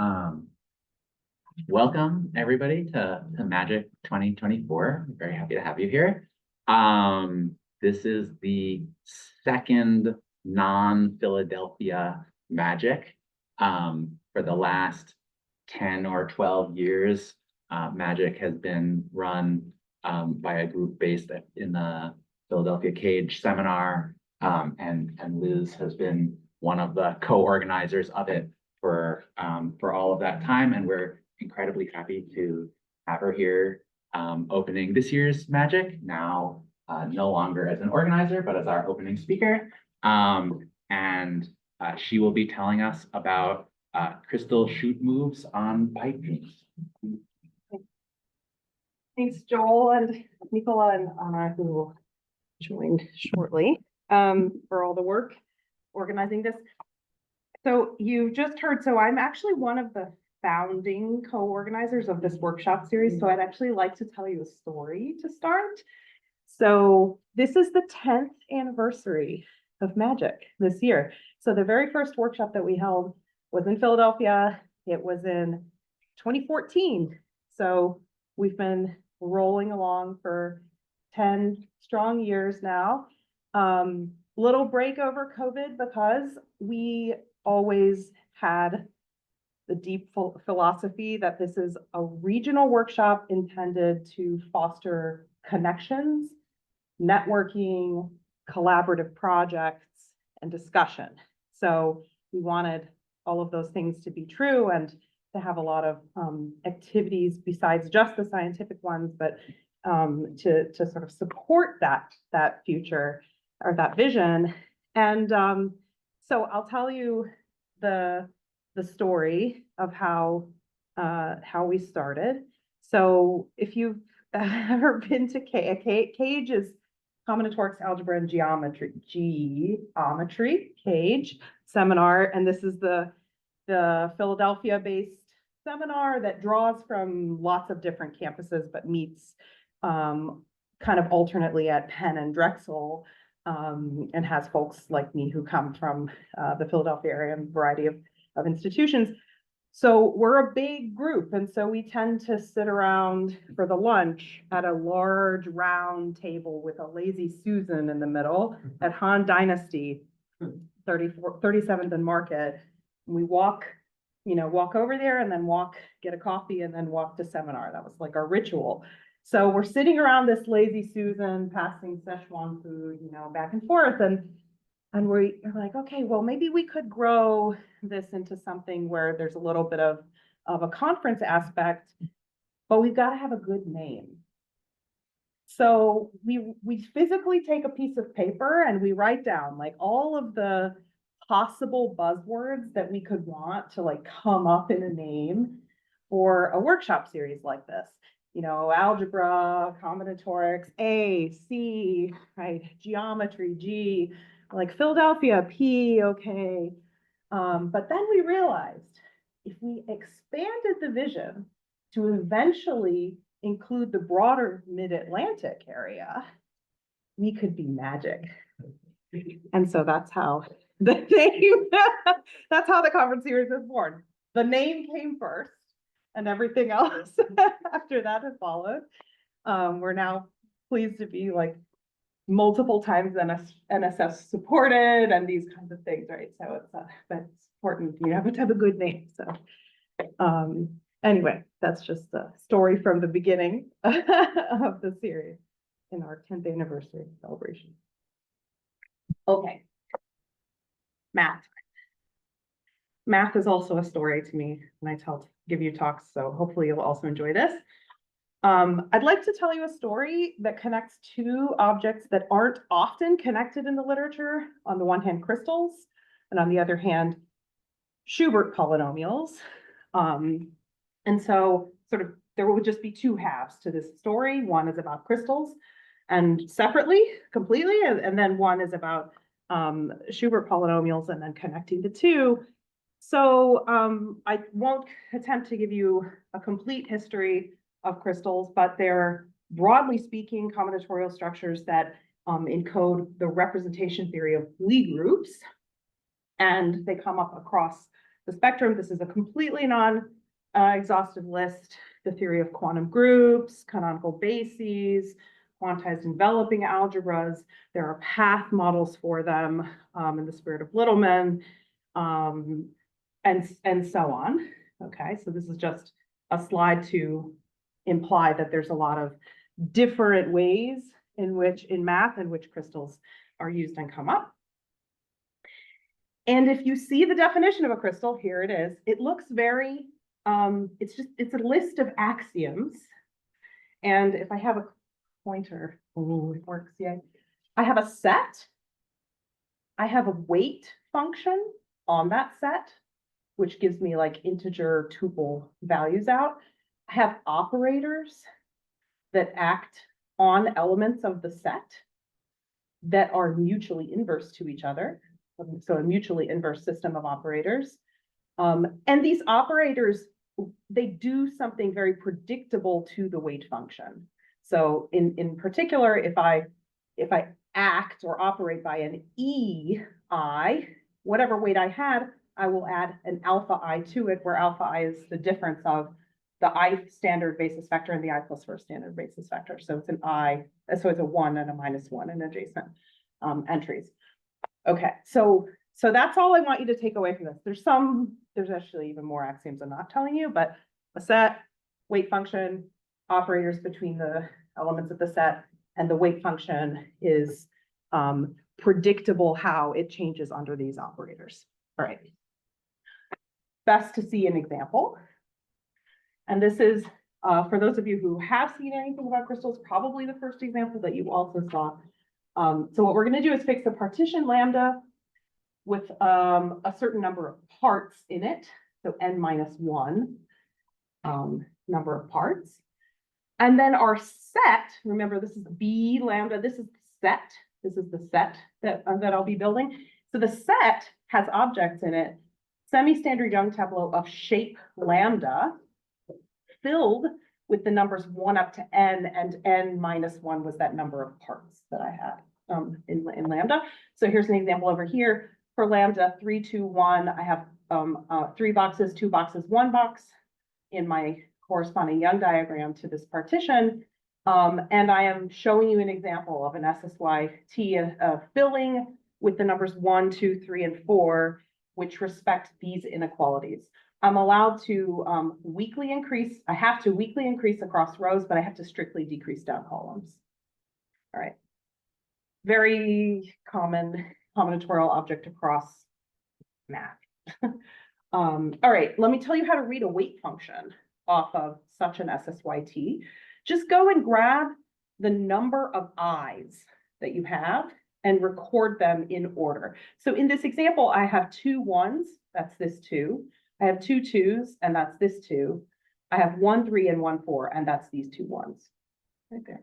Um, Welcome everybody to MAAGC 2024. I'm very happy to have you here. This is the second non-Philadelphia MAAGC. For the last 10 or 12 years, MAAGC has been run by a group based in the Philadelphia Cage Seminar, and Liz has been one of the co-organizers of it for all of that time, and we're incredibly happy to have her here opening this year's MAAGC, now no longer as an organizer, but as our opening speaker. She will be telling us about crystal chute moves on pipe dreams. Thanks, Joel and Nicola and Anna, who will join shortly, for all the work organizing this. So you just heard, so I'm actually one of the founding co-organizers of this workshop series. So I'd actually like to tell you a story to start. So this is the 10th anniversary of MAAGC this year. So the very first workshop that we held was in Philadelphia. It was in 2014. So we've been rolling along for 10 strong years now. Little break over COVID because we always had the deep philosophy that this is a regional workshop intended to foster connections, networking, collaborative projects, and discussion. So we wanted all of those things to be true and to have a lot of activities besides just the scientific ones, but to sort of support that future or that vision. And so I'll tell you the story of how we started. So if you've ever been to Cage is Combinatorics, Algebra, and Geometry Cage seminar, and this is the Philadelphia-based seminar that draws from lots of different campuses, but meets kind of alternately at Penn and Drexel, and has folks like me who come from the Philadelphia area and a variety of institutions. So we're a big group, and so we tend to sit around for the lunch at a large round table with a lazy Susan in the middle at Han Dynasty, 37th and Market. We walk over there and then get a coffee and then walk to seminar. That was like our ritual. So we're sitting around this lazy Susan, passing Szechuan food, back and forth, and we're like, okay, well, maybe we could grow this into something where there's a little bit of a conference aspect, but we've got to have a good name. So we physically take a piece of paper and we write down like all of the possible buzzwords that we could want to like come up in a name for a workshop series like this. Algebra, combinatorics, A, C, right? Geometry, G, like Philadelphia, P, okay. But then we realized if we expanded the vision to eventually include the broader mid-Atlantic area, we could be MAAGC. And so that's how the name, that's how the conference series was born. The name came first, and everything else after that has followed. We're now pleased to be like multiple times NSF supported and these kinds of things, right? So that's important. You have to have a good name. So anyway, that's just a story from the beginning of the series in our 10th anniversary celebration. Okay, math. Math is also a story to me when I give you talks, so hopefully you'll also enjoy this. I'd like to tell you a story that connects two objects that aren't often connected in the literature. On the one hand, crystals, and on the other hand, Schubert polynomials. And so sort of there would just be two halves to this story. One is about crystals and separately, completely, and then one is about Schubert polynomials and then connecting the two. So I won't attempt to give you a complete history of crystals, but they're broadly speaking combinatorial structures that encode the representation theory of Lie groups, and they come up across the spectrum. This is a completely non-exhaustive list. The theory of quantum groups, canonical bases, quantized enveloping algebras. There are path models for them in the spirit of Littleman, and so on. Okay, so this is just a slide to imply that there's a lot of different ways in which, in math, in which crystals are used and come up. And if you see the definition of a crystal, here it is. It looks very, it's a list of axioms. And if I have a pointer, oh, it works, yeah. I have a set. I have a weight function on that set, which gives me like integer tuple values out. I have operators that act on elements of the set that are mutually inverse to each other. So a mutually inverse system of operators. And these operators, they do something very predictable to the weight function. So in particular, if I act or operate by an EI, whatever weight I had, I will add an alpha I to it, where alpha I is the difference of the I standard basis vector and the I plus first standard basis vector. So it's an I, so it's a 1 and a -1 in adjacent entries. Okay, so that's all I want you to take away from this. There's actually even more axioms I'm not telling you, but a set, weight function, operators between the elements of the set, and the weight function is predictable how it changes under these operators. All right. Best to see an example. And this is, for those of you who have seen anything about crystals, probably the first example that you also saw. So what we're going to do is fix a partition lambda with a certain number of parts in it, so n-1 number of parts. And then our set, remember this is B lambda, this is the set. This is the set that I'll be building. So the set has objects in it, semi-standard Young tableau of shape lambda, filled with the numbers 1 up to n, and n-1 was that number of parts that I had in lambda. So here's an example over here for lambda 3, 2, 1. I have 3 boxes, 2 boxes, 1 box in my corresponding Young diagram to this partition. And I am showing you an example of an SSYT filling with the numbers 1, 2, 3, and 4, which respect these inequalities. I'm allowed to weakly increase. I have to weakly increase across rows, but I have to strictly decrease down columns. All right. Very common combinatorial object across math. All right, let me tell you how to read a weight function off of such an SSYT. Just go and grab the number of i's that you have and record them in order. So in this example, I have 2 1s, that's this 2. I have 2 2s, and that's this 2. I have 1 3 and 1 4, and that's these 2 1s right there.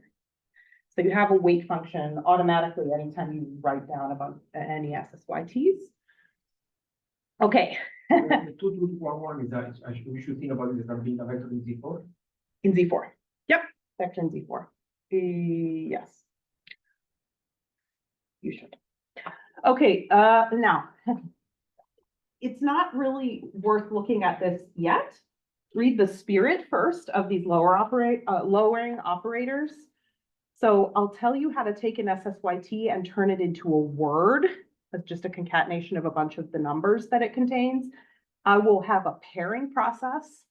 So you have a weight function automatically anytime you write down about any SSYTs. Okay. The 2 2 1 1 is that we should think about it as being a vector in Z4. In Z4. Yep, vector in Z4. Yes. You should. Okay, now it's not really worth looking at this yet. Read the spirit first of these lowering operators. So I'll tell you how to take an SSYT and turn it into a word. That's just a concatenation of a bunch of the numbers that it contains. I will have a pairing process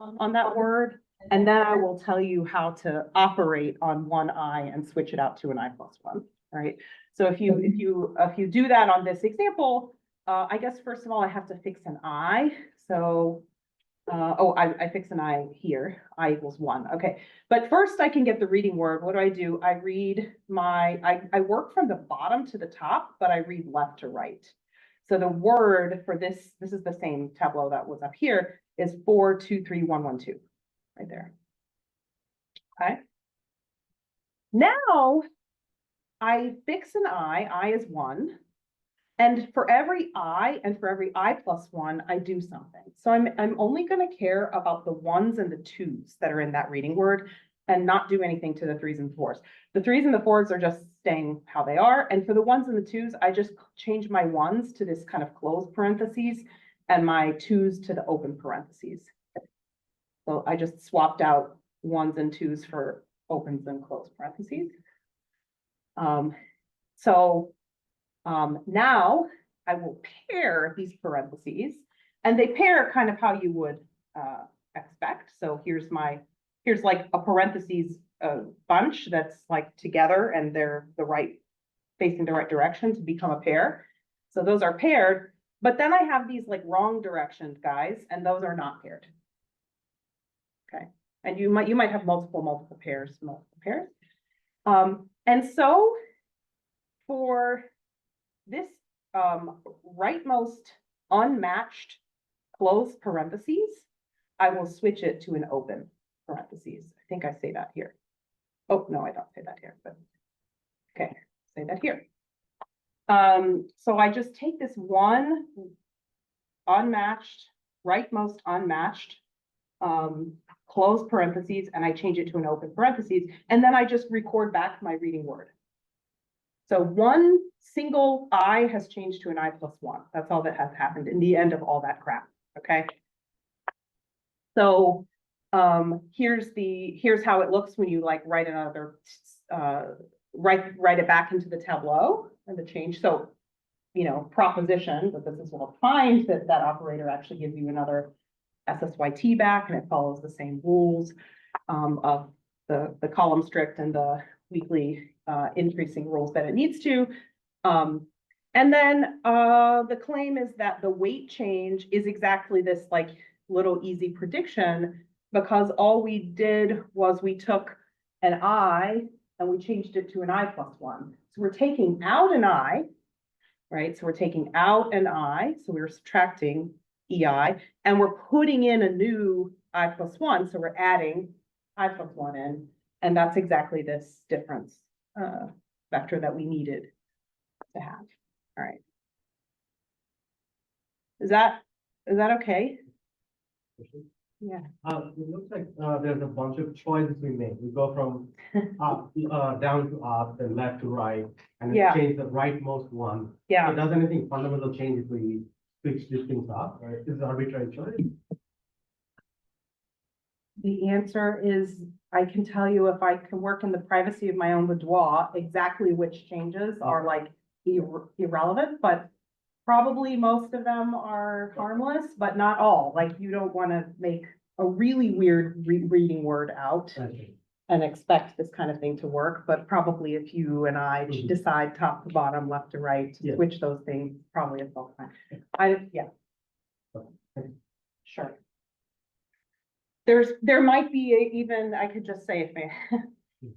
on that word, and then I will tell you how to operate on one I and switch it out to an I plus 1. All right. So if you do that on this example, I guess first of all I have to fix an I. So I fix an I here, I equals 1. Okay, but first I can get the reading word. What do? I read I work from the bottom to the top, but I read left to right. So the word for this is the same tableau that was up here, is 4 2 3 1 1 2, right there. Okay. Now I fix an I is 1. And for every I and for every I plus 1, I do something. So I'm only going to care about the 1s and the 2s that are in that reading word and not do anything to the 3s and 4s. The 3s and the 4s are just staying how they are. And for the 1s and the 2s, I just change my 1s to this kind of closed parentheses and my twos to the open parentheses. So I just swapped out ones and twos for opens and closed parentheses. Now I will pair these parentheses, and they pair kind of how you would expect. So here's like a parentheses bunch that's like together, and they're facing the right direction to become a pair. So those are paired, but then I have these like wrong directioned guys, and those are not paired. Okay, and you might have multiple pairs. And so for this rightmost unmatched closed parentheses, I will switch it to an open parentheses. I think I say that here. Oh, no, I don't say that here, but okay, say that here. So I just take this one unmatched, rightmost unmatched closed parentheses, and I change it to an open parentheses, and then I just record back my reading word. So one single I has changed to an I plus one. That's all that has happened in the end of all that crap, okay? So here's how it looks when you like write another, write it back into the tableau and the change. So, you know, proposition, but this is well defined, that operator actually gives you another SSYT back, and it follows the same rules of the column strict and the weekly increasing rules that it needs to. And then the claim is that the weight change is exactly this like little easy prediction, because all we did was we took an I and we changed it to an I plus one. So we're taking out an I, right? So we're taking out an I, so we're subtracting EI, and we're putting in a new I plus one, so we're adding I plus one in, and that's exactly this difference vector that we needed to have. All right. Is that okay? Yeah. It looks like there's a bunch of choices we make. We go from up, down to up, then left to right, and Yeah. change the rightmost one. Yeah. So does anything fundamental change if we switch these things up, or is it arbitrary choice? The answer is, I can tell you if I can work in the privacy of my own boudoir, exactly which changes are like irrelevant, but probably most of them are harmless, but not all. Like you don't want to make a really weird reading word out Okay. and expect this kind of thing to work, but probably if you and I Mhm. decide top to bottom, left to right, to Yeah. switch those things, probably it's all fine. Yeah. Okay. Sure. There might be even, I could just say if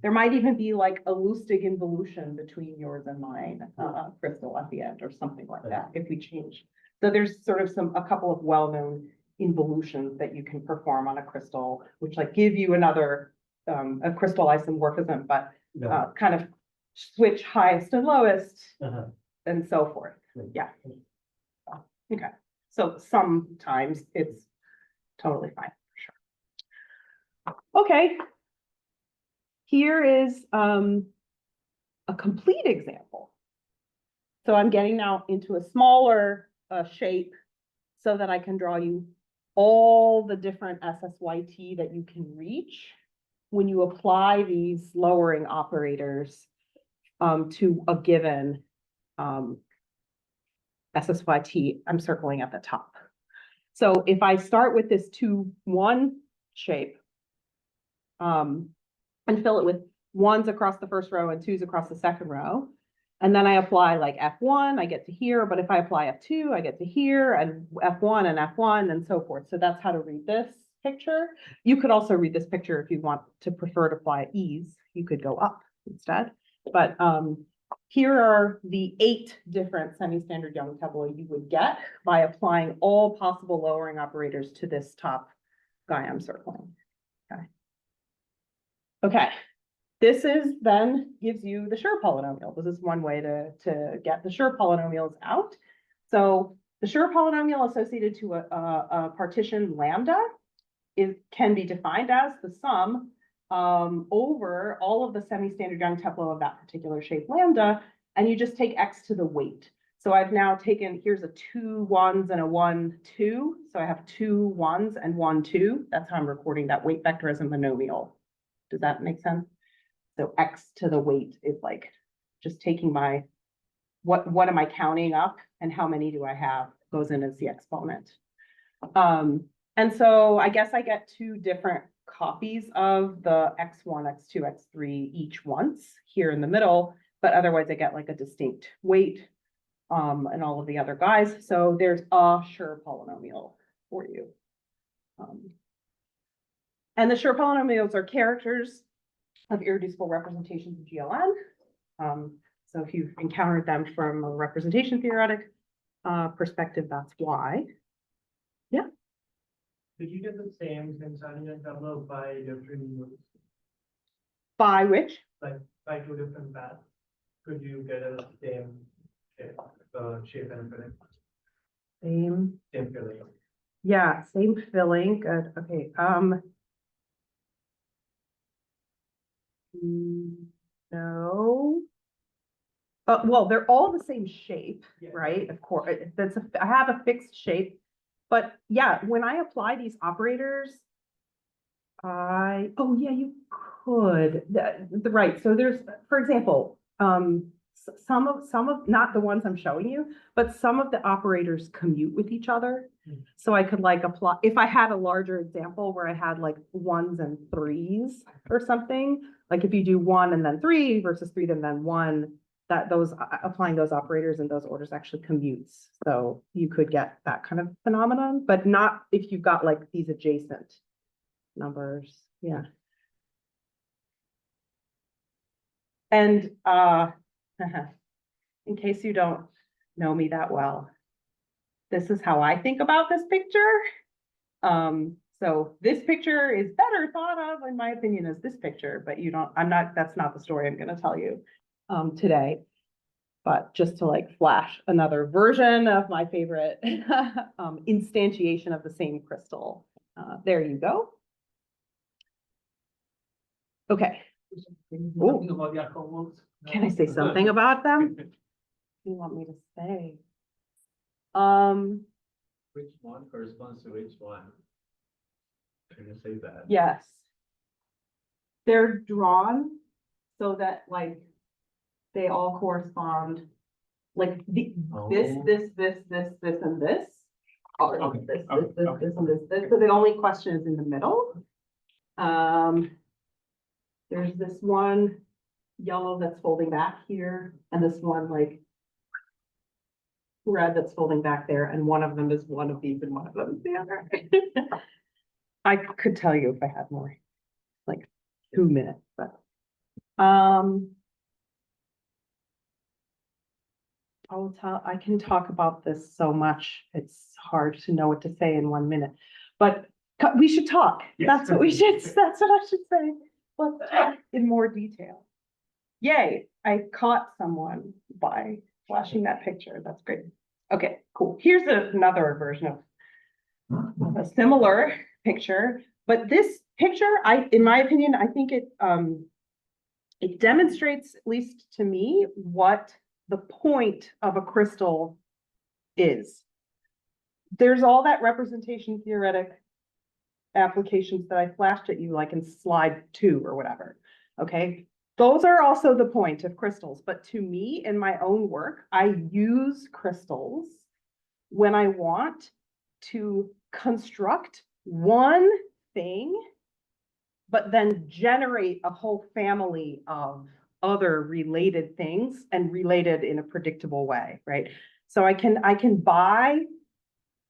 there might even be like a Lustig involution between yours and mine, crystal at the end or something like that, if we change. So there's sort of a couple of well-known involutions that you can perform on a crystal, which like give you another, a crystal isomorphism, but Yeah. kind of switch highest and lowest Uh-huh. and so forth. Yeah. Okay. So sometimes it's totally fine, for sure. Okay. Here is a complete example. So I'm getting now into a smaller shape so that I can draw you all the different SSYT that you can reach when you apply these lowering operators to a given SSYT. I'm circling at the top. So if I start with this 2-1 shape and fill it with ones across the first row and twos across the second row, and then I apply like F1, I get to here, but if I apply F2, I get to here, and F1 and F1 and so forth. So that's how to read this picture. You could also read this picture if you want to prefer to apply ease. You could go up instead. But here are the 8 different semi-standard Young tableau you would get by applying all possible lowering operators to this top guy I'm circling. Okay. This is then gives you the Schur polynomial. This is one way to get the Schur polynomials out. So the Schur polynomial associated to a partition lambda can be defined as the sum over all of the semi-standard Young tableau of that particular shape lambda, and you just take x to the weight. So I've now taken, here's a 2 1s and a 1 2. So I have 2 1s and 1 2. That's how I'm recording that weight vector as a monomial. Does that make sense? So x to the weight is like just taking my, what am I counting up and how many do I have goes in as the exponent. And so I guess I get 2 different copies of the x1, x2, x3 each once here in the middle, but otherwise I get like a distinct weight and all of the other guys. So there's a Schur polynomial for you. And the Schur polynomials are characters of irreducible representations of GLN. So if you've encountered them from a representation theoretic perspective, that's why. Yeah. Did you get the same Simsani and Tableau by different moves? By which? Like by 2 different paths? Could you get a same shape and filling? Same. Same filling. Yeah, same filling. Good. Okay. No. Well, they're all the same shape, Yeah. right? Of course, I have a fixed shape, but yeah, when I apply these operators, oh yeah, you could, right. So there's, for example, some of, not the ones I'm showing you, but some of the operators commute with each other. So I could like apply, if I had a larger example where I had like 1s and 3s or something, like if you do 1 and then 3 versus 3 and then 1, that those applying those operators in those orders actually commutes. So you could get that kind of phenomenon, but not if you've got like these adjacent numbers. Yeah. And in case you don't know me that well, this is how I think about this picture. So this picture is better thought of, in my opinion, as this picture, but that's not the story I'm going to tell you today. But just to like flash another version of my favorite instantiation of the same crystal. There you go. Okay. Nothing about the alcohols? Can I say something about them? What do you want me to say? Which one corresponds to which one? Can you say that? Yes. They're drawn so that like they all correspond, like this, Oh. this, and this. Or Okay, this, okay, this, and this. So the only question is in the middle. There's this one yellow that's folding back here, and this one like red that's folding back there, and one of them is one of these and one of them is the other. I could tell you if I had more, like 2 minutes, but I can talk about this so much. It's hard to know what to say in 1 minute, but we should talk. Yes. That's what we should, that's what I should say. Let's talk in more detail. Yay, I caught someone by flashing that picture. That's great. Okay, cool. Here's another version of a similar picture, but this picture, in my opinion, I think it demonstrates, at least to me, what the point of a crystal is. There's all that representation theoretic applications that I flashed at you, like in slide 2 or whatever. Okay, those are also the point of crystals. But to me, in my own work, I use crystals when I want to construct one thing, but then generate a whole family of other related things and related in a predictable way, right? So I can buy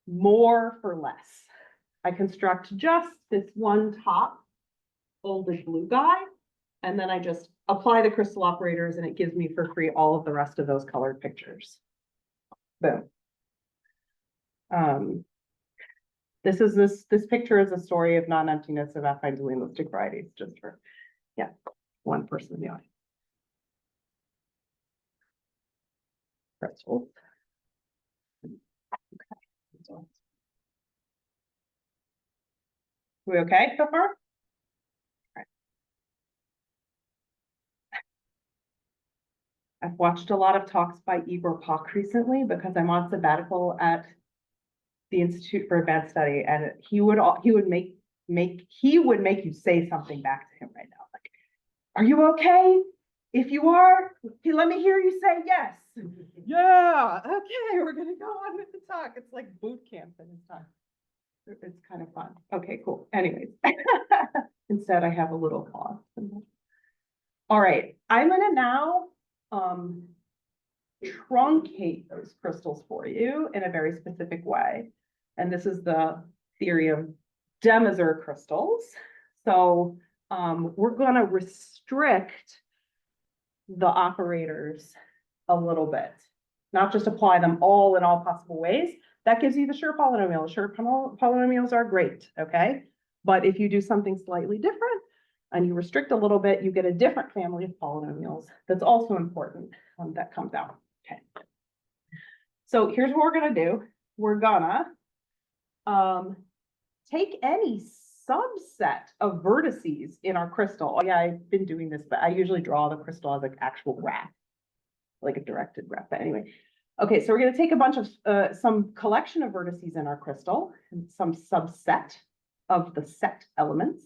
more for less. I construct just this one top folded blue guy, and then I just apply the crystal operators and it gives me for free all of the rest of those colored pictures. Boom. This picture is a story of non-emptiness of affine dualistic varieties, just for, yeah, one person in the audience. Crystals. Okay. We okay so far? I've watched a lot of talks by Igor Pak recently because I'm on sabbatical at the Institute for Advanced Study, and he would make you say something back to him right now. Like, are you okay? If you are, let me hear you say yes. Yeah, okay, we're gonna go on with the talk. It's like boot camp in his time. It's kind of fun. Okay, cool. Anyways, instead I have a little pause. All right, I'm gonna now truncate those crystals for you in a very specific way. And this is the theory of Demeser crystals. So we're gonna restrict the operators a little bit, not just apply them all in all possible ways. That gives you the sure polynomial. Sure polynomials are great, okay? But if you do something slightly different and you restrict a little bit, you get a different family of polynomials that's also important that comes out, okay? So here's what we're gonna do. We're gonna take any subset of vertices in our crystal. Oh yeah, I've been doing this, but I usually draw the crystal as like actual graph, like a directed graph, but anyway. Okay, so we're gonna take a bunch of, some collection of vertices in our crystal and some subset of the set elements.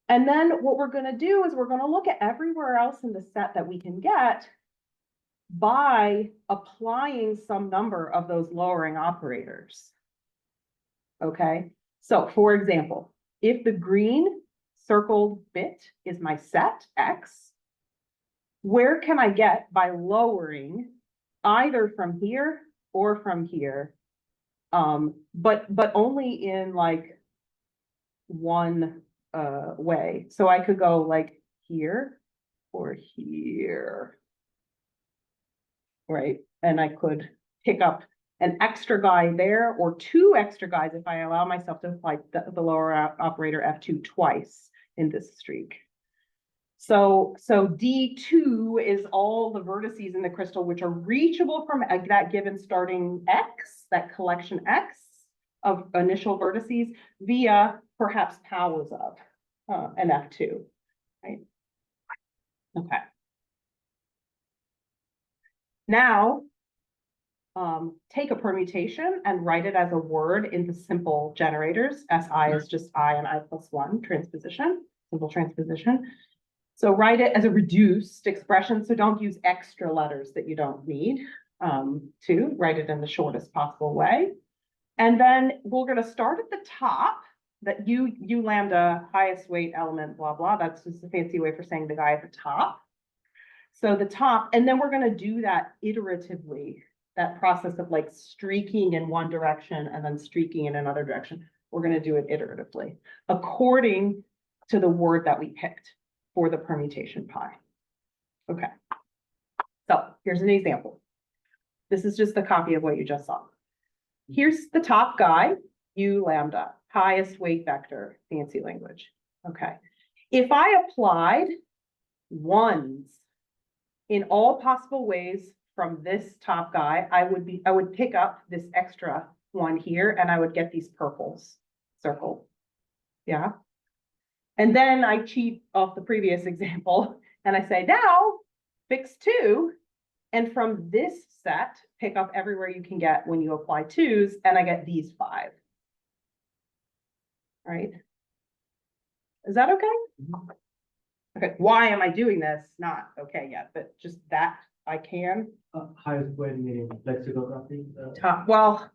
And then what we're gonna do is we're gonna look at everywhere else in the set that we can get by applying some number of those lowering operators. Okay, so for example, if the green circled bit is my set X, where can I get by lowering either from here or from here? But only in like one way. So I could go like here or here. Right, and I could pick up an extra guy there or two extra guys if I allow myself to apply the lower operator F2 twice in this streak. So D2 is all the vertices in the crystal which are reachable from that given starting X, that collection X of initial vertices via perhaps powers of an F2, right? Okay. Now, take a permutation and write it as a word in the simple generators. SI is just I and I+1 transposition, simple transposition. So write it as a reduced expression. So don't use extra letters that you don't need to write it in the shortest possible way. And then we're going to start at the top, that U lambda highest weight element, blah, blah. That's just a fancy way for saying the guy at the top. So the top, and then we're going to do that iteratively, that process of like streaking in one direction and then streaking in another direction. We're going to do it iteratively according to the word that we picked for the permutation pi. Okay. So here's an example. This is just a copy of what you just saw. Here's the top guy, U lambda, highest weight vector, fancy language. Okay. If I applied ones in all possible ways from this top guy, I would pick up this extra one here and I would get these purples circled. Yeah. And then I cheat off the previous example and I say, now fix 2. And from this set, pick up everywhere you can get when you apply 2s, and I get these 5. Right? Is that okay? Okay, why am I doing this? Not okay yet, but just that I can. Highest weight meaning lexicography. Well,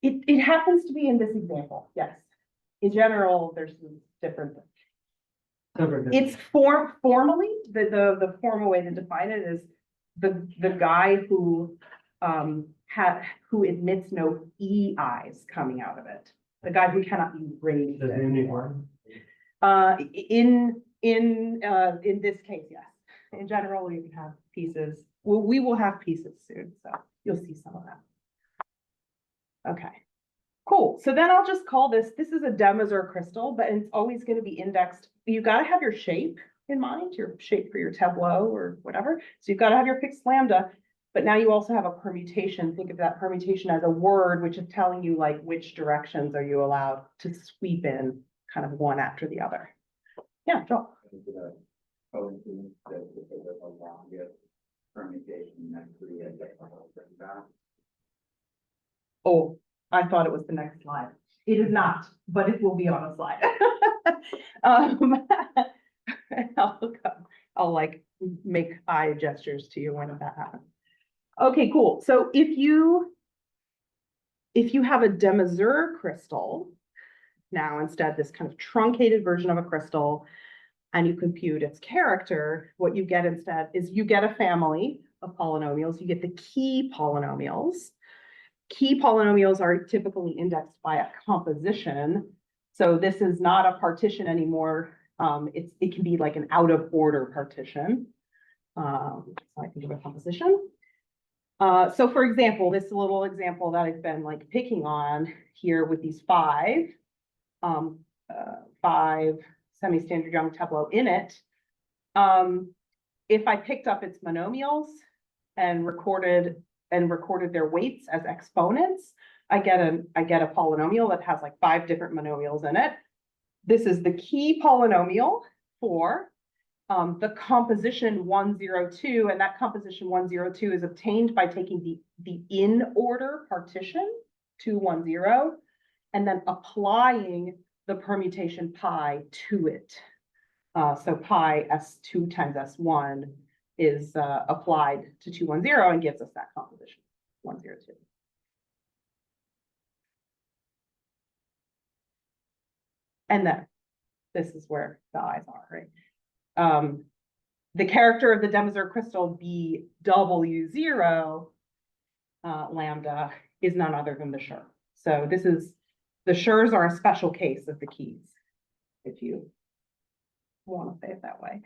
it happens to be in this example, yes. In general, there's different. It's formally, the formal way to define it is the guy who who admits no EIs coming out of it. The guy who cannot be raised. Does it uniform? In this case, yes. In general, we have pieces. Well, we will have pieces soon, so you'll see some of that. Okay, cool. So then I'll just call this is a Demeser crystal, but it's always going to be indexed. You've got to have your shape in mind, your shape for your tableau or whatever. So you've got to have your fixed lambda, but now you also have a permutation. Think of that permutation as a word, which is telling you like which directions are you allowed to sweep in kind of one after the other. Yeah, Joel. coincidence that if it was a longest permutation next to the back. Oh, I thought it was the next slide. It is not, but it will be on a slide. I'll like make eye gestures to you when that happens. Okay, cool. So if you have a Demazur crystal, now instead this kind of truncated version of a crystal, and you compute its character, what you get instead is you get a family of polynomials. You get the key polynomials. Key polynomials are typically indexed by a composition. So this is not a partition anymore. It can be like an out of order partition. So I can give a composition. So for example, this little example that I've been like picking on here with these five semi-standard Young tableau in it. If I picked up its monomials and recorded their weights as exponents, I get a polynomial that has like 5 different monomials in it. This is the key polynomial for the composition 102, and that composition 102 is obtained by taking the in order partition 210 and then applying the permutation pi to it. So pi S2 times S1 is applied to 210 and gives us that composition 102. And then this is where the eyes are, right? The character of the Demazur crystal BW0 lambda is none other than the Schur. So the Schurs are a special case of the keys, if you want to say it that way.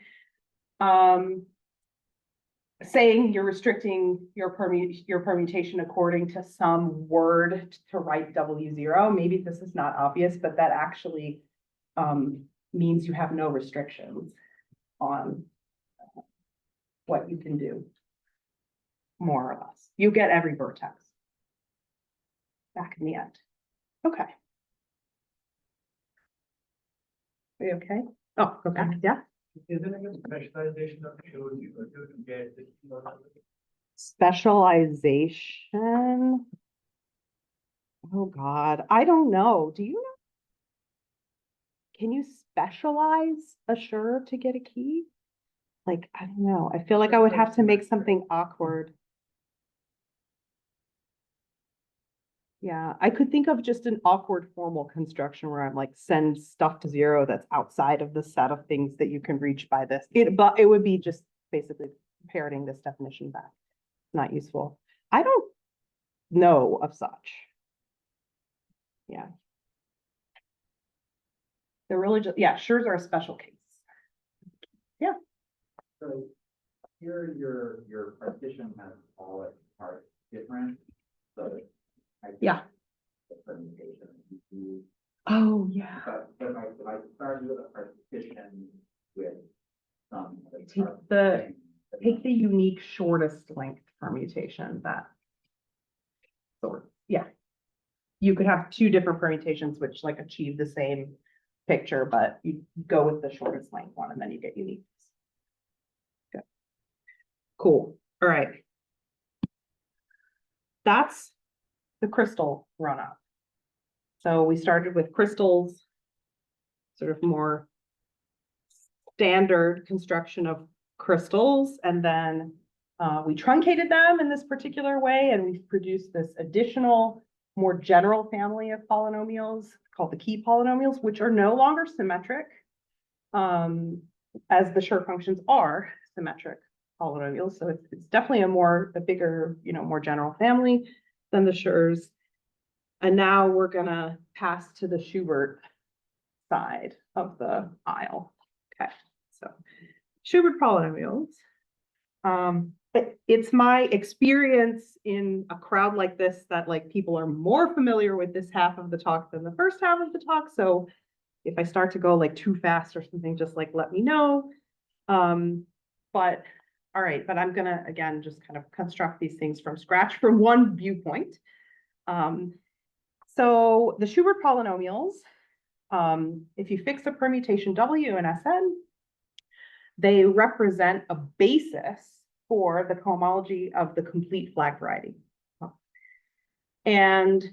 Saying you're restricting your permutation according to some word to write W0. Maybe this is not obvious, but that actually means you have no restrictions on what you can do, more or less. You get every vertex back in the end. Okay. Are you okay? Oh, go back, yeah. Isn't it a specialization of shows you could do to get the Specialization. Oh God, I don't know. Do you know? Can you specialize a Schur to get a key? Like, I don't know. I feel like I would have to make something awkward. Yeah, I could think of just an awkward formal construction where I'm like, send stuff to 0 that's outside of the set of things that you can reach by this. But it would be just basically parroting this definition back. Not useful. I don't know of such. Yeah. They're really just, yeah, Schurs are a special case. Yeah. So here your partition has all its parts different. So I think Yeah. the permutation you Oh, yeah. but if I started with a partition with some Take the unique shortest length permutation that sort, yeah. You could have 2 different permutations which like achieve the same picture, but you go with the shortest length one and then you get unique. Good. Cool. All right. That's the crystal run up. So we started with crystals, sort of more standard construction of crystals, and then we truncated them in this particular way, and we've produced this additional, more general family of polynomials called the key polynomials, which are no longer symmetric, as the Schur functions are symmetric polynomials. So it's definitely a bigger, more general family than the Schurs. And now we're gonna pass to the Schubert side of the aisle. Okay, so Schubert polynomials. It's my experience in a crowd like this that like people are more familiar with this half of the talk than the first half of the talk. So if I start to go like too fast or something, just like let me know. But all right, but I'm gonna again just kind of construct these things from scratch from one viewpoint. So the Schubert polynomials, if you fix a permutation W and Sn, they represent a basis for the cohomology of the complete flag variety. And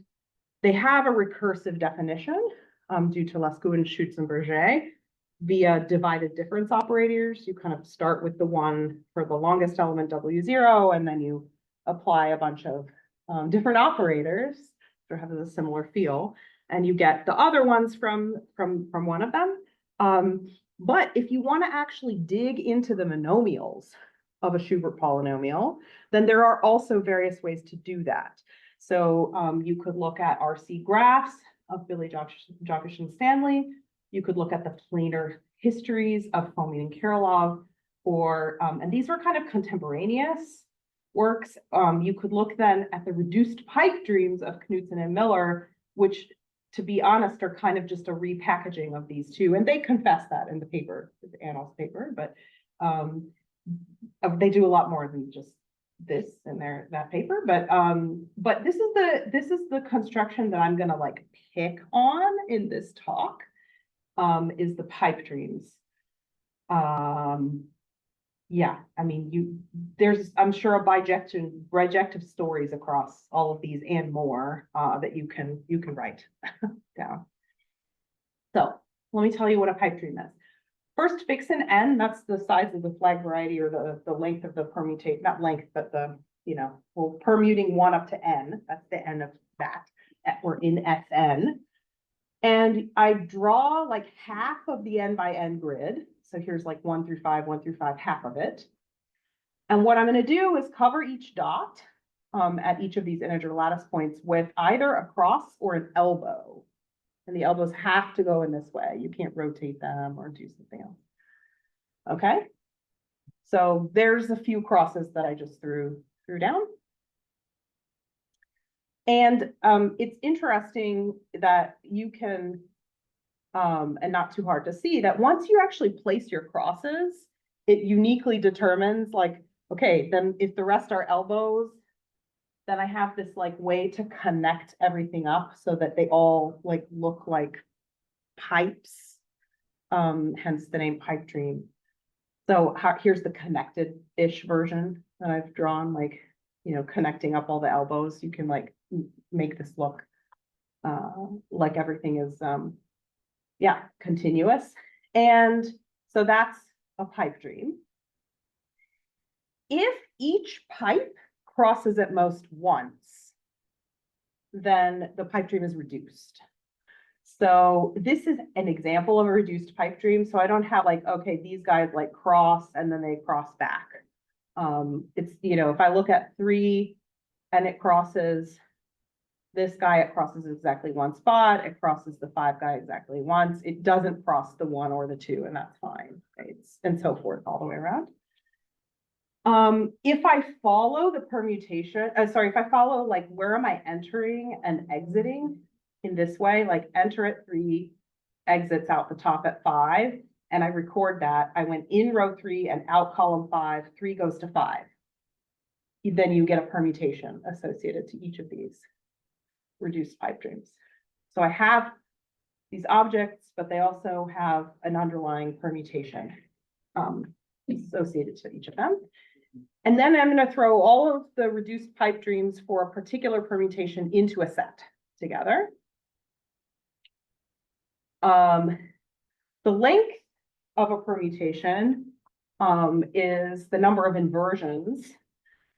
they have a recursive definition due to Lescaut, Schutz, and Berger via divided difference operators. You kind of start with the one for the longest element W0, and then you apply a bunch of different operators that have a similar feel, and you get the other ones from one of them. But if you want to actually dig into the monomials of a Schubert polynomial, then there are also various ways to do that. So you could look at RC graphs of Billy Jokish and Stanley. You could look at the planar histories of Fomin and Kirillov, or and these were kind of contemporaneous works. You could look then at the reduced pipe dreams of Knudsen and Miller, which, to be honest, are kind of just a repackaging of these two. And they confess that in the paper, the Annals paper, but they do a lot more than just this in that paper. But this is the construction that I'm gonna like pick on in this talk, is the pipe dreams. Yeah, I mean, there's, I'm sure, a bijective stories across all of these and more that you can write down. So let me tell you what a pipe dream is. First, fix an n, that's the size of the flag variety, or the length of the permutation, not length, but the, we're permuting 1 up to n, that's the n of that, we're in Sn. And I draw like half of the n by n grid. So here's like 1 through 5, half of it. And what I'm going to do is cover each dot at each of these integer lattice points with either a cross or an elbow. And the elbows have to go in this way. You can't rotate them or do something else. Okay. So there's a few crosses that I just threw down. And it's interesting that you can, and not too hard to see, that once you actually place your crosses, it uniquely determines like, okay, then if the rest are elbows, then I have this like way to connect everything up so that they all like look like pipes, hence the name pipe dream. So here's the connected-ish version that I've drawn, like, connecting up all the elbows. You can like make this look like everything is, yeah, continuous. And so that's a pipe dream. If each pipe crosses at most once, then the pipe dream is reduced. So this is an example of a reduced pipe dream. So I don't have like, okay, these guys like cross and then they cross back. It's, if I look at 3 and it crosses this guy, it crosses exactly one spot. It crosses the 5 guy exactly once. It doesn't cross the 1 or the 2, and that's fine. Right? And so forth all the way around. If I follow the permutation, if I follow like where am I entering and exiting in this way, like enter at 3, exits out the top at 5, and I record that, I went in row 3 and out column 5, 3 goes to 5. Then you get a permutation associated to each of these reduced pipe dreams. So I have these objects, but they also have an underlying permutation associated to each of them. And then I'm going to throw all of the reduced pipe dreams for a particular permutation into a set together. The length of a permutation is the number of inversions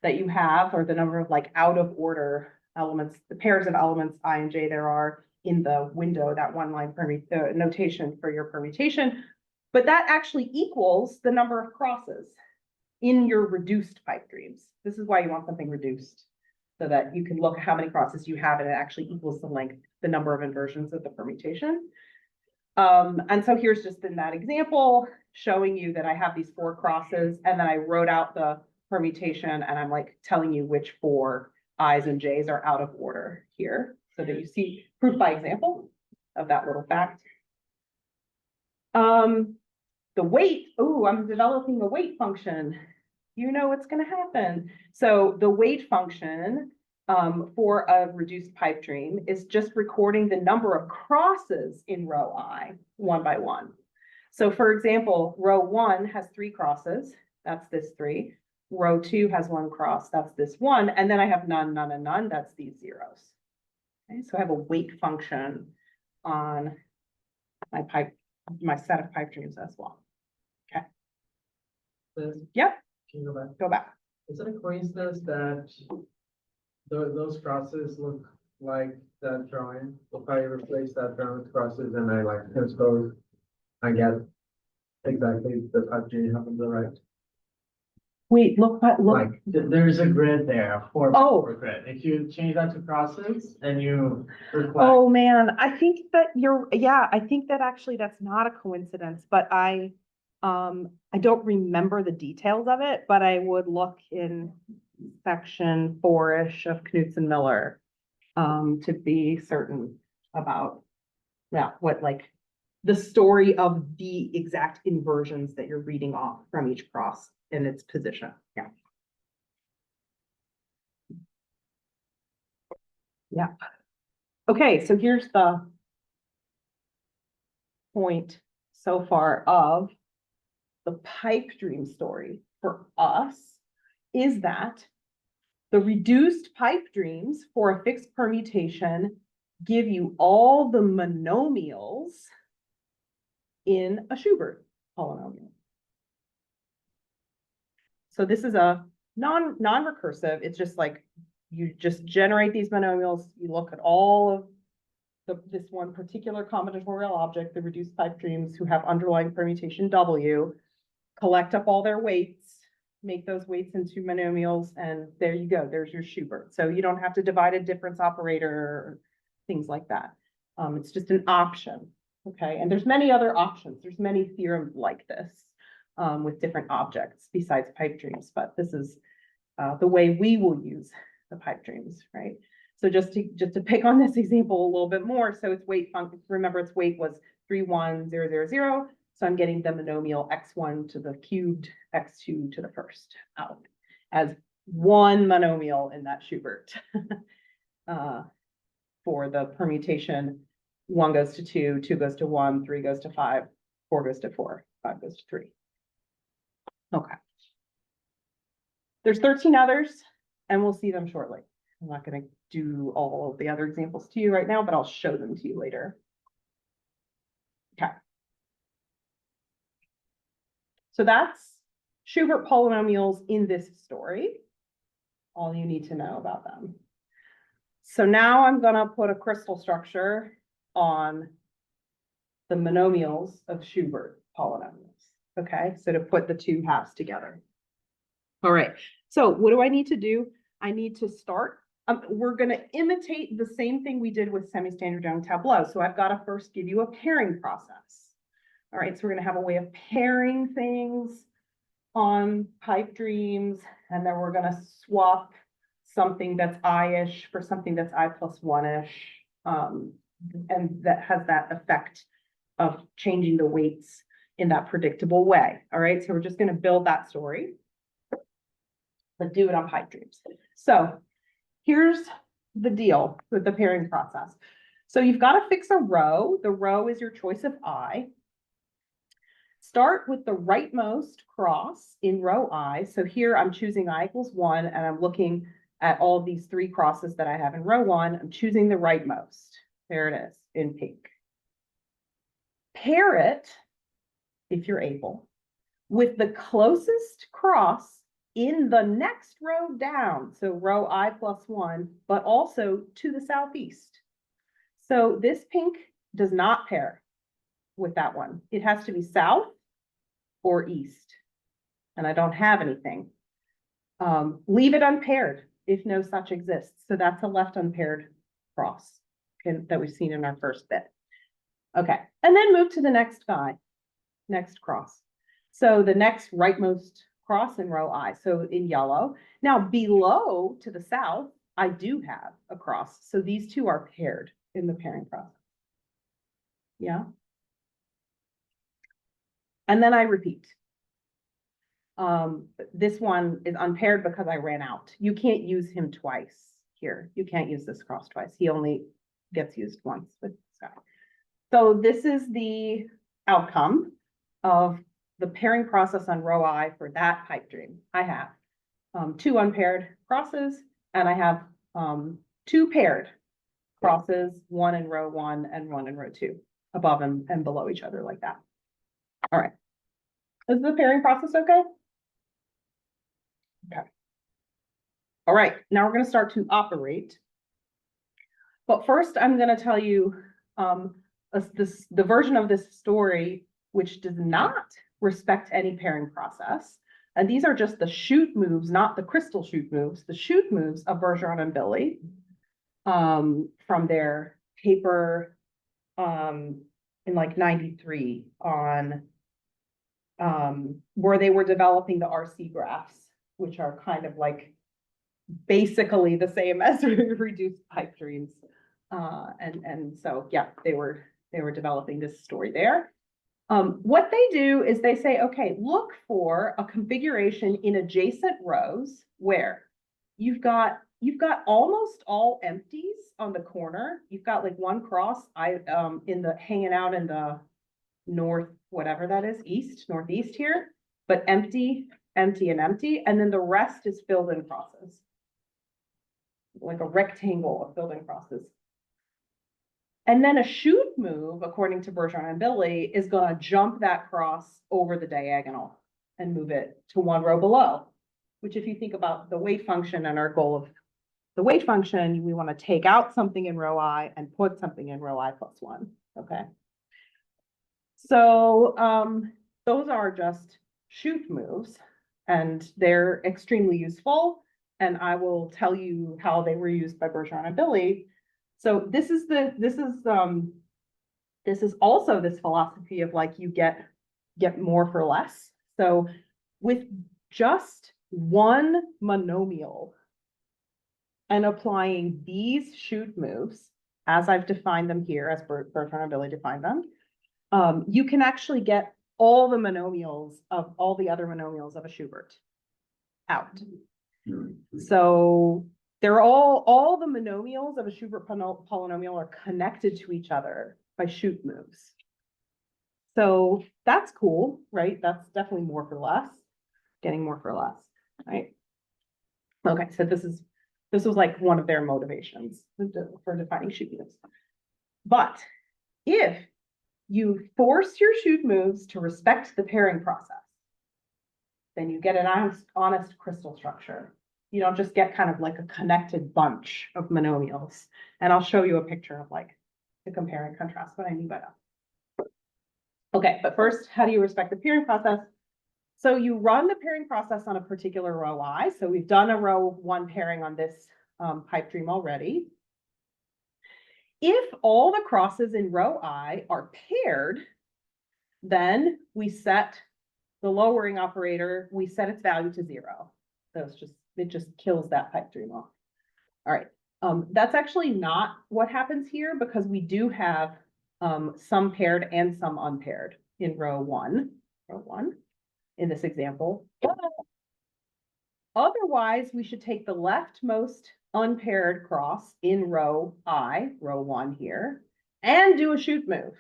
that you have, or the number of like out of order elements, the pairs of elements I and j there are in the window, that one line notation for your permutation. But that actually equals the number of crosses in your reduced pipe dreams. This is why you want something reduced, so that you can look at how many crosses you have and it actually equals the length, the number of inversions of the permutation. And so here's just in that example showing you that I have these 4 crosses, and then I wrote out the permutation, and I'm like telling you which 4 i's and j's are out of order here, so that you see proof by example of that little fact. The weight, I'm developing a weight function. You know what's going to happen. So the weight function for a reduced pipe dream is just recording the number of crosses in row I, 1 by 1. So for example, row 1 has 3 crosses, that's this 3. Row 2 has 1 cross, that's this 1, and then I have none, none, and none, that's these zeros. Okay, so I have a weight function on my set of pipe dreams as well. Liz, Yep, can you go back? go back. Is it a coincidence that those crosses look like that drawing? If I replace that drawing with crosses and I like transpose, I get exactly the pipe dream you have on the right. Wait, look, Like, there's a grid there, a four by Oh. four grid. If you change that to crosses and you reflect. oh man, I think that I think that actually that's not a coincidence, but I don't remember the details of it, but I would look in section 4-ish of Knudsen Miller to be certain about, what like the story of the exact inversions that you're reading off from each cross in its position. Yeah. Yeah. Okay, so here's the point so far of the pipe dream story for us is that the reduced pipe dreams for a fixed permutation give you all the monomials in a Schubert polynomial. So this is a non-recursive. It's just like you just generate these monomials. You look at all of this one particular combinatorial object, the reduced pipe dreams who have underlying permutation W, collect up all their weights, make those weights into monomials, and there you go. There's your Schubert. So you don't have to divide a difference operator or things like that. It's just an option. Okay, and there's many other options. There's many theorems like this with different objects besides pipe dreams, but this is the way we will use the pipe dreams, right? So just to pick on this example a little bit more, so its weight function, remember its weight was 3, 1, 0, 0, 0. So I'm getting the monomial x1 to the cubed, x2 to the first out as one monomial in that Schubert for the permutation. 1 goes to 2, 2 goes to 1, 3 goes to 5, 4 goes to 4, 5 goes to 3. Okay. There's 13 others, and we'll see them shortly. I'm not going to do all of the other examples to you right now, but I'll show them to you later. Okay. So that's Schubert polynomials in this story. All you need to know about them. So now I'm going to put a crystal structure on the monomials of Schubert polynomials. Okay, so to put the two halves together. All right, so what do I need to do? I need to start. We're going to imitate the same thing we did with semi-standard Young tableau. So I've got to first give you a pairing process. All right, so we're going to have a way of pairing things on pipe dreams, and then we're going to swap something that's I-ish for something that's I plus 1-ish, and that has that effect of changing the weights in that predictable way. All right, so we're just going to build that story, but do it on pipe dreams. So here's the deal with the pairing process. So you've got to fix a row. The row is your choice of I. Start with the rightmost cross in row I. So here I'm choosing I equals 1, and I'm looking at all of these 3 crosses that I have in row 1. I'm choosing the rightmost. There it is in pink. Pair it, if you're able, with the closest cross in the next row down. So row I plus 1, but also to the southeast. So this pink does not pair with that one. It has to be south or east. And I don't have anything. Leave it unpaired if no such exists. So that's a left unpaired cross that we've seen in our first bit. Okay, and then move to the next guy, next cross. So the next rightmost cross in row I, so in yellow. Now below to the south, I do have a cross. So these two are paired in the pairing process. Yeah. And then I repeat. This one is unpaired because I ran out. You can't use him twice here. You can't use this cross twice. He only gets used once with this guy. So this is the outcome. of the pairing process on row I for that pipe dream. I have two unpaired crosses, and I have two paired crosses, one in row 1 and one in row 2, above and below each other like that. All right. Is the pairing process okay? Okay. All right, now we're going to start to operate. But first, I'm going to tell you the version of this story which does not respect any pairing process. And these are just the chute moves, not the crystal chute moves, the chute moves of Bergeron and Billy from their paper in like 93 on where they were developing the RC graphs, which are kind of like basically the same as reduced pipe dreams. And so, yeah, they were developing this story there. What they do is they say, okay, look for a configuration in adjacent rows where you've got almost all empties on the corner. You've got like one cross hanging out in the north, whatever that is, northeast here, but empty, empty, and empty. And then the rest is filled in crosses, like a rectangle of filled in crosses. And then a chute move, according to Bergeron and Billy, is going to jump that cross over the diagonal and move it to one row below, which if you think about the weight function and our goal of the weight function, we want to take out something in row I and put something in row I plus 1, okay? So those are just chute moves, and they're extremely useful, and I will tell you how they were used by Bergeron and Billy. So this is also this philosophy of like you get more for less. So with just one monomial and applying these chute moves, as I've defined them here, as Bergeron and Billy defined them, you can actually get all the monomials of all the other monomials of a Schubert out. So they're all the monomials of a Schubert polynomial are connected to each other by chute moves. So that's cool, right? That's definitely more for less, getting more for less, right? Okay, so this was like one of their motivations for defining chute moves. But if you force your chute moves to respect the pairing process, then you get an honest crystal structure. You don't just get kind of like a connected bunch of monomials. And I'll show you a picture of like to compare and contrast what I mean by that. Okay, but first, how do you respect the pairing process? So you run the pairing process on a particular row I. So we've done a row 1 pairing on this pipe dream already. If all the crosses in row I are paired, then we set the lowering operator, we set its value to 0. So it just kills that pipe dream off. All right. That's actually not what happens here because we do have some paired and some unpaired in row 1 in this example. Otherwise, we should take the leftmost unpaired cross in row I, row 1 here, and do a chute move.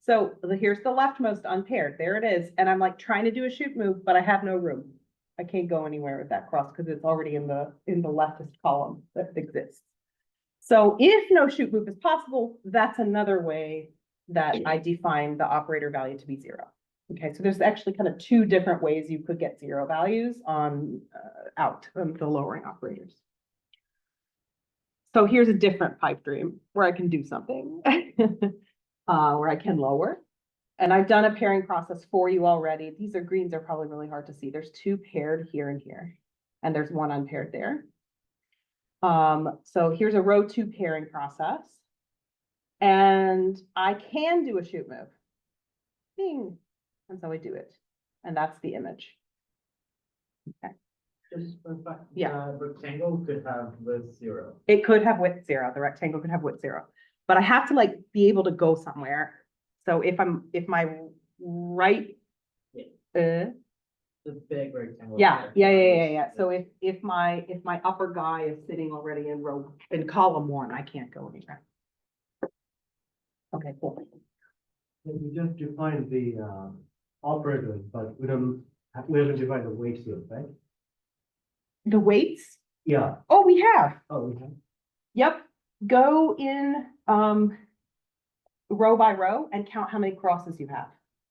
So here's the leftmost unpaired. There it is. And I'm like trying to do a chute move, but I have no room. I can't go anywhere with that cross because it's already in the leftist column that exists. So if no chute move is possible, that's another way that I define the operator value to be 0. Okay, so there's actually kind of 2 different ways you could get 0 values on out of the lowering operators. So here's a different pipe dream where I can do something where I can lower. And I've done a pairing process for you already. These greens are probably really hard to see. There's 2 paired here and here, and there's 1 unpaired there. So here's a row 2 pairing process. And I can do a chute move. Bing. And so I do it. And that's the image. Okay. Just one fact. Yeah. Rectangle could have width 0. It could have width 0. The rectangle could have width 0. But I have to like be able to go somewhere. So if my right The big rectangle. yeah. So if my upper guy is sitting already in column 1, I can't go anywhere. Okay, cool. We just defined the operators, but we haven't defined the weights yet, right? The weights? Yeah. Oh, we have. Oh, we have. Yep. Go in, row by row and count how many crosses you have.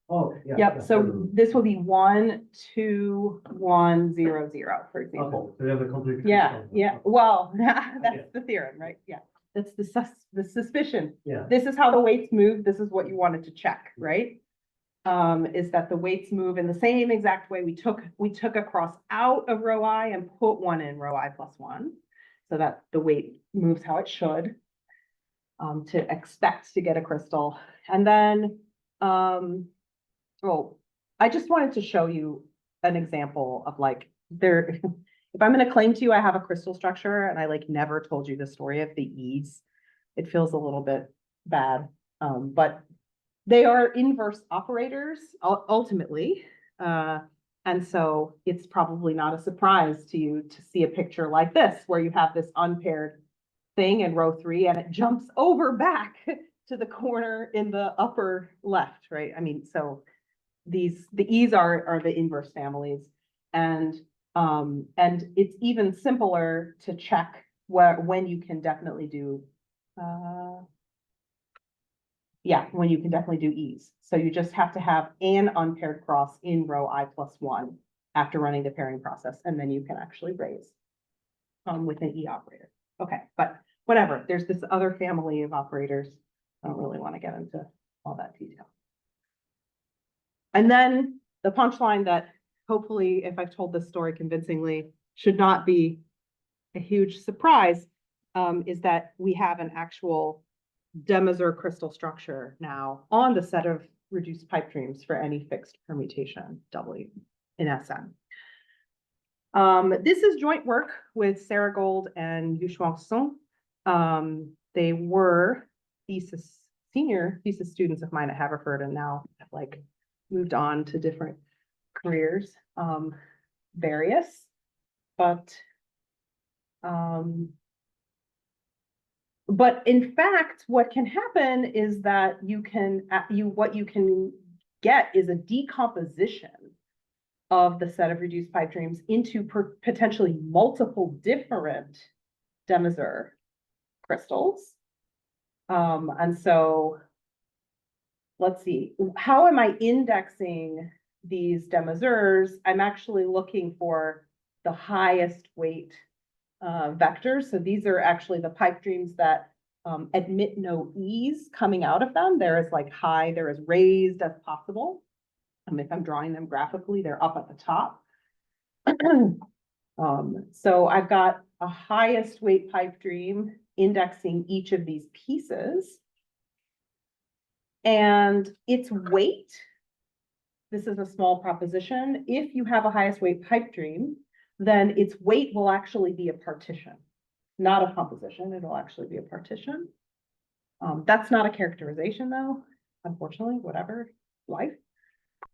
Oh, yeah. Yep, yeah, so this will be 1, 2, 1, 0, 0, for example. Okay, so we have a complete. Yeah, system. yeah, Okay. well, Okay. that's the theorem, right? Yeah, that's the suspicion. Yeah, This is how the weights move, this is what you wanted to check, right? Is that the weights move in the same exact way we took a cross out of row I and put one in row I plus 1. So that the weight moves how it should. To expect to get a crystal. And then, oh, I just wanted to show you an example of like there, if I'm gonna claim to you I have a crystal structure and I like never told you the story of the E's, it feels a little bit bad. But they are inverse operators ultimately. And so it's probably not a surprise to you to see a picture like this, where you have this unpaired thing in row 3 and it jumps over back to the corner in the upper left, right? I mean, so the E's are the inverse families. And it's even simpler to check when you can definitely do when you can definitely do E's. So you just have to have an unpaired cross in row I plus 1 after running the pairing process, and then you can actually raise with an E operator. Okay, but whatever, there's this other family of operators. I don't really want to get into all that detail. And then the punchline that hopefully, if I've told this story convincingly, should not be a huge surprise, is that we have an actual de Mazur crystal structure now on the set of reduced pipe dreams for any fixed permutation W in SM. This is joint work with Sarah Gold and Yushuang Song. They were senior thesis students of mine at Haverford and now have like moved on to different careers, various, but in fact, what can happen is that what you can get is a decomposition of the set of reduced pipe dreams into potentially multiple different de Mazur crystals. And so let's see, how am I indexing these de Mazurs? I'm actually looking for the highest weight vectors. So these are actually the pipe dreams that admit no E's coming out of them. They're as like high, they're as raised as possible. If I'm drawing them graphically, they're up at the top. So I've got a highest weight pipe dream indexing each of these pieces. And its weight, this is a small proposition. If you have a highest weight pipe dream, then its weight will actually be a partition, not a composition. It'll actually be a partition. That's not a characterization though, unfortunately, whatever, life.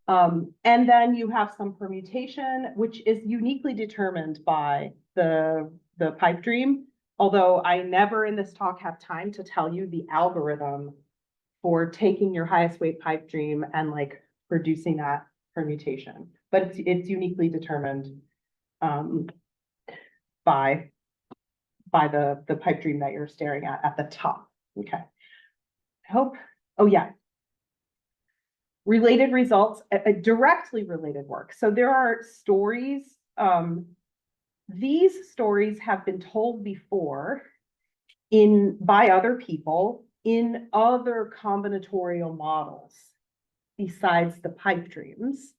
And then you have some permutation, which is uniquely determined by the pipe dream. Although I never in this talk have time to tell you the algorithm for taking your highest weight pipe dream and like producing that permutation, but it's uniquely determined by the pipe dream that you're staring at the top. Okay. I hope, oh yeah. Related results, directly related work. So there are stories, these stories have been told before by other people in other combinatorial models besides the pipe dreams.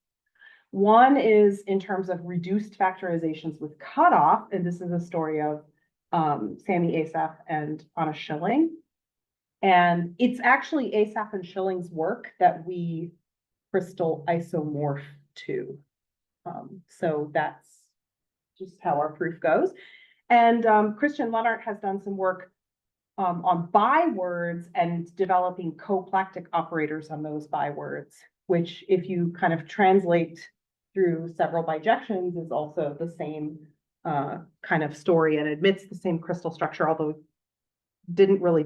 One is in terms of reduced factorizations with cutoff, and this is a story of Sammy Asaf and Anna Schilling. And it's actually Asaf and Schilling's work that we crystal isomorph to. So that's just how our proof goes. And Christian Lennart has done some work on bywords and developing coplactic operators on those bywords, which if you kind of translate through several bijections is also the same kind of story and admits the same crystal structure, although didn't really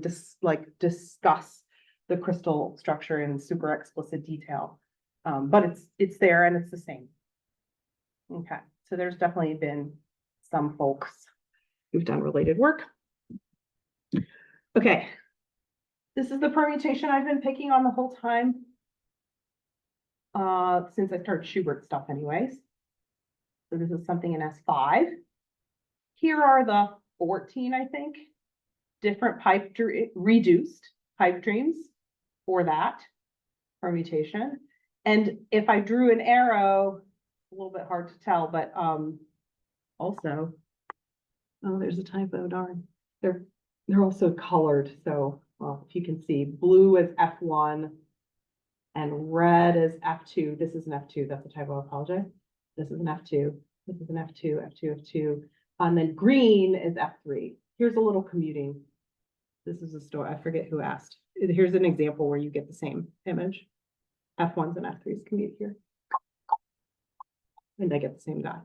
discuss the crystal structure in super explicit detail. But it's there and it's the same. Okay, so there's definitely been some folks who've done related work. Okay. This is the permutation I've been picking on the whole time. Since I started Schubert stuff anyways. So this is something in S5. Here are the 14, I think, different reduced pipe dreams for that permutation. And if I drew an arrow, a little bit hard to tell, but also, oh, there's a typo, darn. They're also colored. So, well, if you can see, blue is F1 and red is F2. This is an F2. That's a typo, I apologize. This is an F2. This is an F2, F2, F2. And then green is F3. Here's a little commuting. This is a story. I forget who asked. Here's an example where you get the same image. F1s and F3s commute here. And they get the same guy.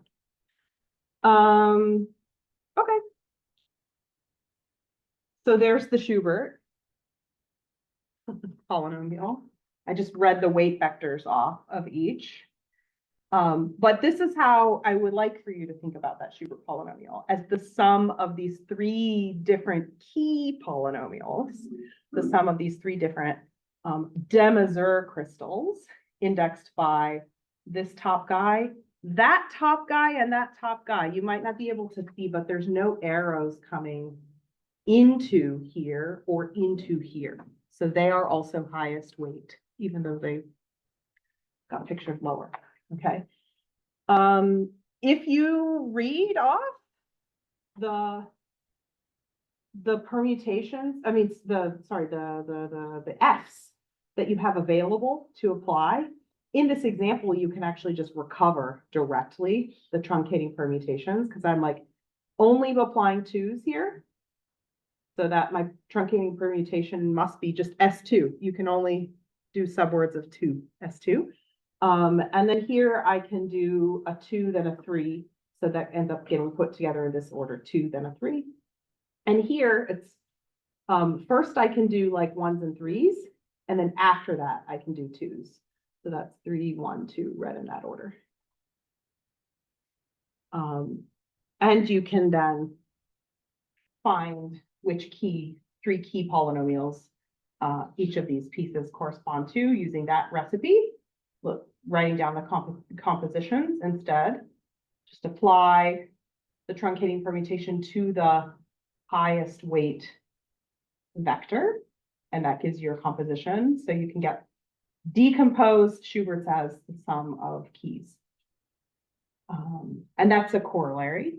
Okay. So there's the Schubert polynomial. I just read the weight vectors off of each. But this is how I would like for you to think about that Schubert polynomial as the sum of these three different key polynomials, the sum of these three different de crystals indexed by this top guy, that top guy, and that top guy. You might not be able to see, but there's no arrows coming into here or into here. So they are also highest weight, even though they got pictured lower. Okay. If you read off the permutations, I mean, the Fs that you have available to apply, in this example, you can actually just recover directly the truncating permutations because I'm like only applying 2s here. So that my truncating permutation must be just S2. You can only do subwords of 2, S2. And then here I can do a 2, then a 3. So that ends up getting put together in this order, 2, then a 3. And here it's, first I can do like 1s and 3s. And then after that, I can do 2s. So that's 3, 1, 2, read in that order. And you can then find which three key polynomials each of these pieces correspond to using that recipe. Look, writing down the compositions instead. Just apply the truncating permutation to the highest weight vector, and that gives you your composition. So you can get decomposed Schubert's as the sum of keys. And that's a corollary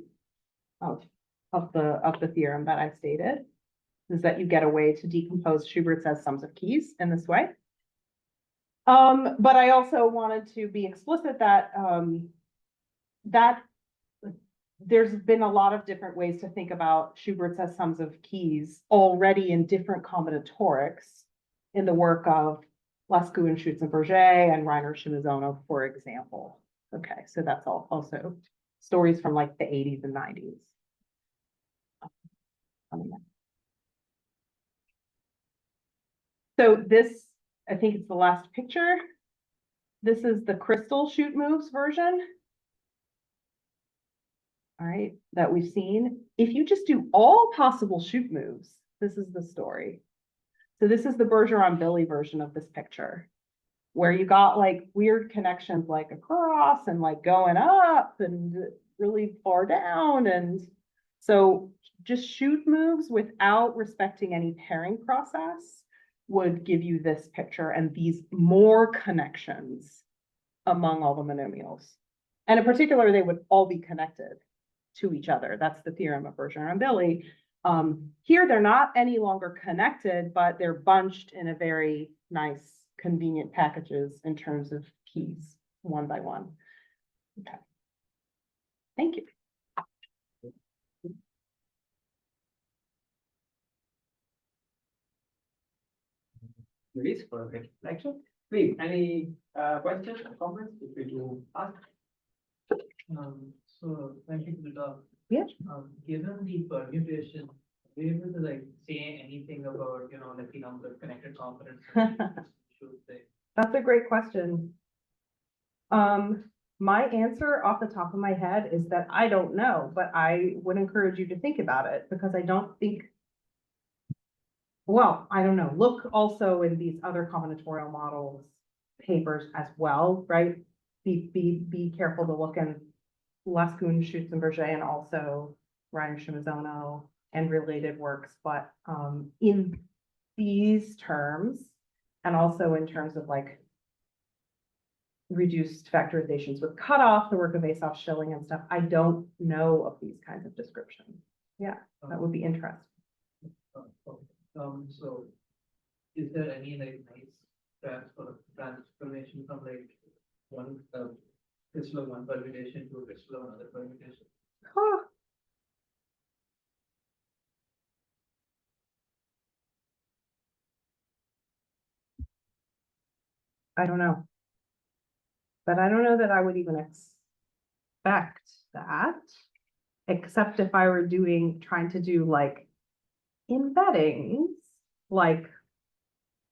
of the theorem that I stated, is that you get a way to decompose Schubert's as sums of keys in this way. But I also wanted to be explicit that that there's been a lot of different ways to think about Schubert's as sums of keys already in different combinatorics in the work of Lascaux and Schutz and Berger and Reiner Shimizono, for example. Okay, so that's also stories from like the 80s and 90s. So this, I think it's the last picture. This is the crystal chute moves version. All right, that we've seen. If you just do all possible chute moves, this is the story. So this is the Bergeron-Billy version of this picture, where you got like weird connections like across and like going up and really far down. And so just chute moves without respecting any pairing process would give you this picture and these more connections among all the monomials. And in particular, they would all be connected to each other. That's the theorem of Bergeron-Billy. Here, they're not any longer connected, but they're bunched in a very nice, convenient packages in terms of keys, one by one. Okay. Thank you. Luis for the lecture. Please, any questions or comments if you do ask? So thank you for the talk. Yeah. Given the permutation Are you able to like say anything about, like the number of connected components? Should they? That's a great question. My answer off the top of my head is that I don't know, but I would encourage you to think about it because I don't think. Well, I don't know. Look also in these other combinatorial models papers as well, right? Be careful to look in Lascun, Schutz and Berger, and also Reiner Shimizono and related works, but in these terms, and also in terms of like reduced factorizations with cutoff, the work of Aesop, Schilling and stuff, I don't know of these kinds of descriptions. Yeah, that would be interesting. So is there any like nice transformation from like one crystal of one permutation to a crystal of another permutation? Huh. I don't know. But I don't know that I would even expect that, except if I were trying to do like embeddings, like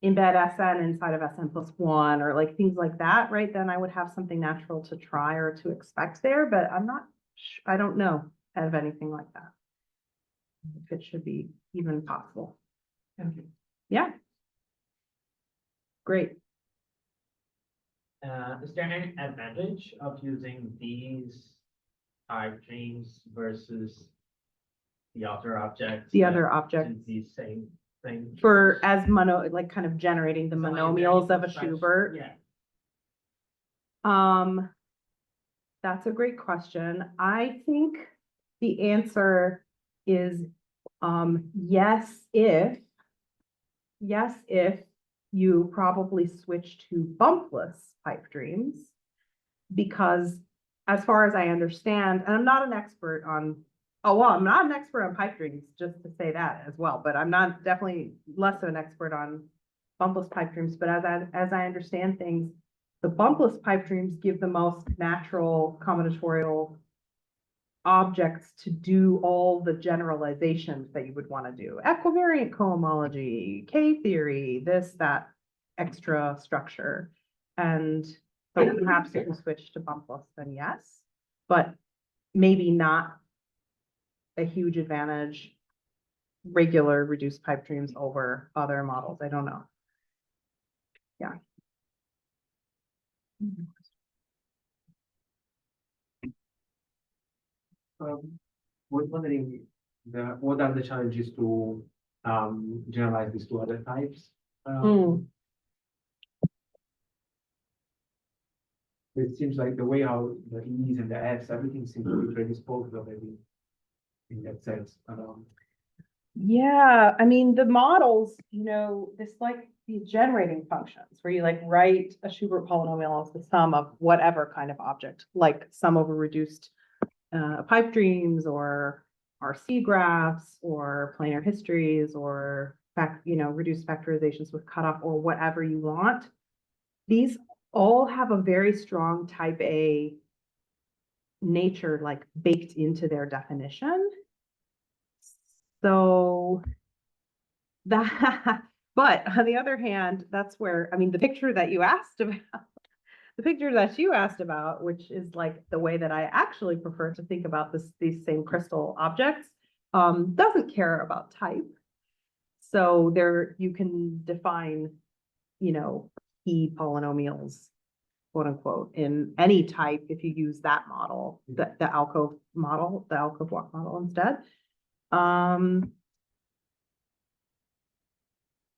embed Sn inside of Sn plus one, or like things like that, right? Then I would have something natural to try or to expect there, but I don't know of anything like that. If it should be even possible. Thank you. Yeah. Great. Is there any advantage of using these type dreams versus the other objects? The other objects. Do the same thing? As like kind of generating the So, like, monomials of a such- Schubert. Yeah. That's a great question. I think the answer is, yes, if you probably switch to bumpless pipe dreams, because as far as I understand, and I'm not an expert on, I'm not an expert on pipe dreams, just to say that as well, but I'm not definitely less of an expert on bumpless pipe dreams, but as I understand things, the bumpless pipe dreams give the most natural combinatorial objects to do all the generalizations that you would want to do. Equivariant cohomology, K-theory, this, that extra structure. And so perhaps if you switch to bumpless, then yes, but maybe not a huge advantage, regular reduced pipe dreams over other models. I don't know. Yeah. Was wondering, what are the challenges to generalize this to other types? It seems like the way how the E's and the F's, everything seems to be predisposed already in that sense. Yeah, I mean, the models, this like these generating functions where you like write a Schubert polynomial as the sum of whatever kind of object, like sum over reduced pipe dreams or RC graphs or planar histories or reduced factorizations with cutoff or whatever you want. These all have a very strong type A nature, like baked into their definition. So that, but on the other hand, that's where, I mean, the picture that you asked about, which is like the way that I actually prefer to think about these same crystal objects, doesn't care about type. So there you can define, key polynomials, quote unquote, in any type if you use that model, the alcove walk model instead.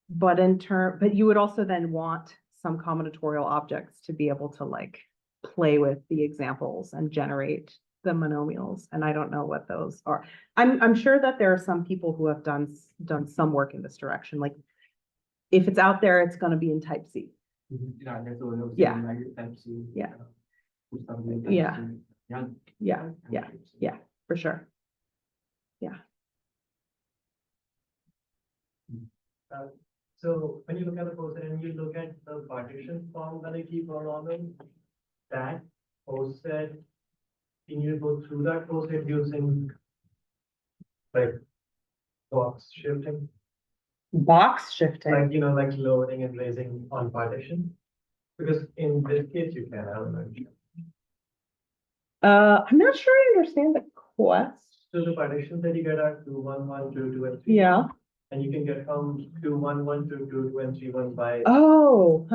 But you would also then want some combinatorial objects to be able to like play with the examples and generate the monomials. And I don't know what those are. I'm sure that there are some people who have done some work in this direction. Like if it's out there, it's going to be in type C. Yeah, that's what I was Yeah. saying, like type C. Yeah. Yeah. Yeah, for sure. So when you look at the poster and you look at the partition form that I keep on that poster, can you go through that poster using like box shifting, Box shifting. like, like loading and raising on partition? Because in this case, you can, I don't know. I'm not sure I understand the quest. So the partitions that you get are 2, 1, 1, 2, 2, and 3. Yeah. And you can get from 2, 1, 1 to 2, 2, and 3, 1 by. Oh.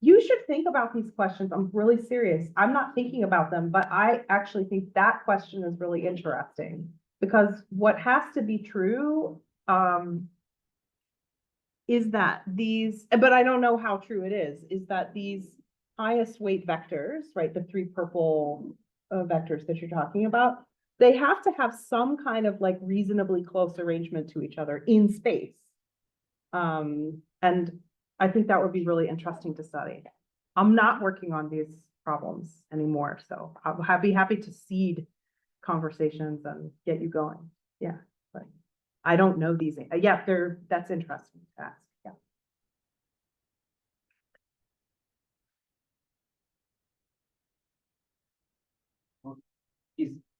You should think about these questions. I'm really serious. I'm not thinking about them, but I actually think that question is really interesting. Because what has to be true, is that these, but I don't know how true it is that these highest weight vectors, right, the 3 purple vectors that you're talking about, they have to have some kind of like reasonably close arrangement to each other in space. And I think that would be really interesting to study. I'm not working on these problems anymore, so I'll be happy to seed conversations and get you going. Yeah, but I don't know these. Yeah, that's interesting to ask. Yeah.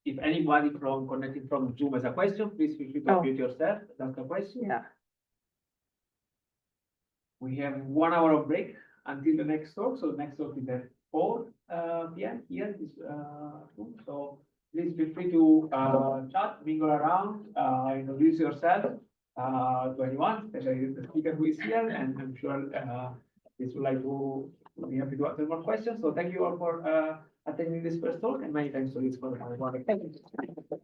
If anybody from connecting from Zoom has a question, please feel free to Oh. unmute yourself, ask a question. Yeah. We have 1 hour of break until the next talk, so the next talk is at 4 p.m. here, this room. So please feel free to chat, mingle around, introduce yourself to anyone, especially the speaker who is here, and I'm sure this would like to be happy to answer more questions. So thank you all for attending this first talk, and many thanks to Liz for the. Thank you.